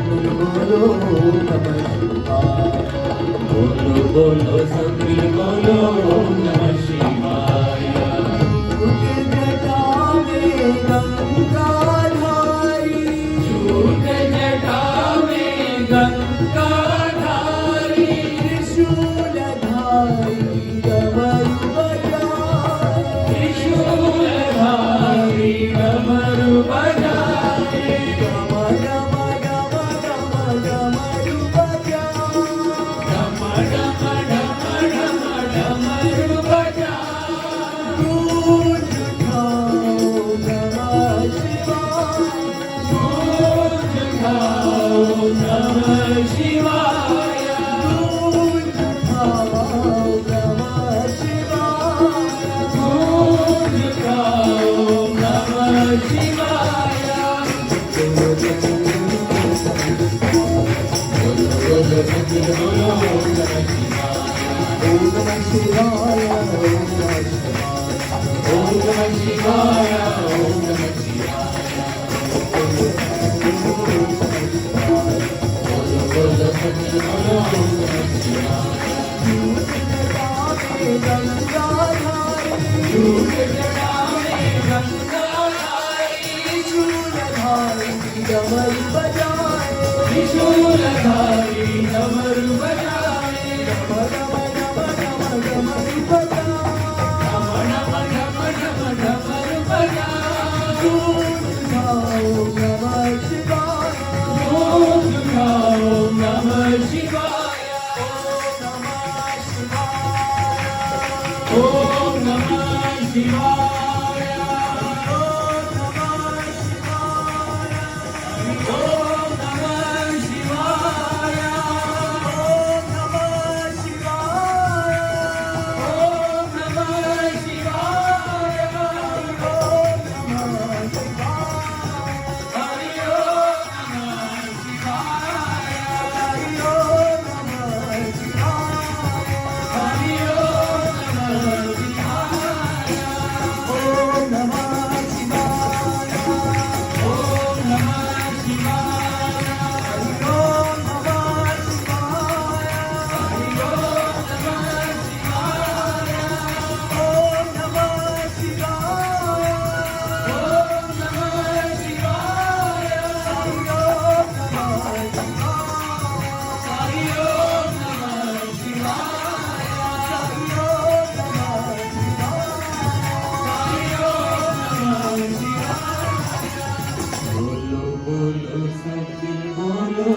बोलो नमः शिवाय। बोलो बोलो सभी बोलो नमः शिवाय। झूठ जटा में गंगाधारी, झूठ जटा में गंगाधारी, त्रिशूलधारी डमरू बजाए, त्रिशूलधारी डमरू बजाए, गम गम गम गम डमरू बजाए, गम गम गम गम डमरू बजाए। गूंज उठाओ नमः शिवाय, गूंज उठाओ नमः शिवाय, गूंज उठाओ नमः शिवाय, गूंज उठाओ नमः शिवाय। ओम नमः शिवाय, ओम नमः शिवाय, ओम नमः शिवाय। झूठ जटा में गंगाधारी, त्रिशूलधारी डमरू बजाए, त्रिशूलधारी डमरू बजाए, गम गम गम गम डमरू बजाए, गम गम गम गम डमरू बजाए। गूंज उठाओ नमः शिवाय, गूंज उठाओ नमः शिवाय। ओम नमः शिवाय, ओम नमः शिवाय, ओम नमः शिवाय, ओम नमः शिवाय, ओम नमः शिवाय, ओम नमः शिवाय, हरि ओम नमः शिवाय, हरि ओम नमः शिवाय, हरि ओम नमः शिवाय। ओम नमः शिवाय, ओम नमः शिवाय, हरि ओम नमः शिवाय, हरि ओम नमः शिवाय, ओम नमः शिवाय, ओम नमः शिवाय, हरि ओम नमः शिवाय, हरि ओम नमः शिवाय, हरि ओम नमः शिवाय, हरि ओम नमः शिवाय। बोलो बोलो सभी बोलो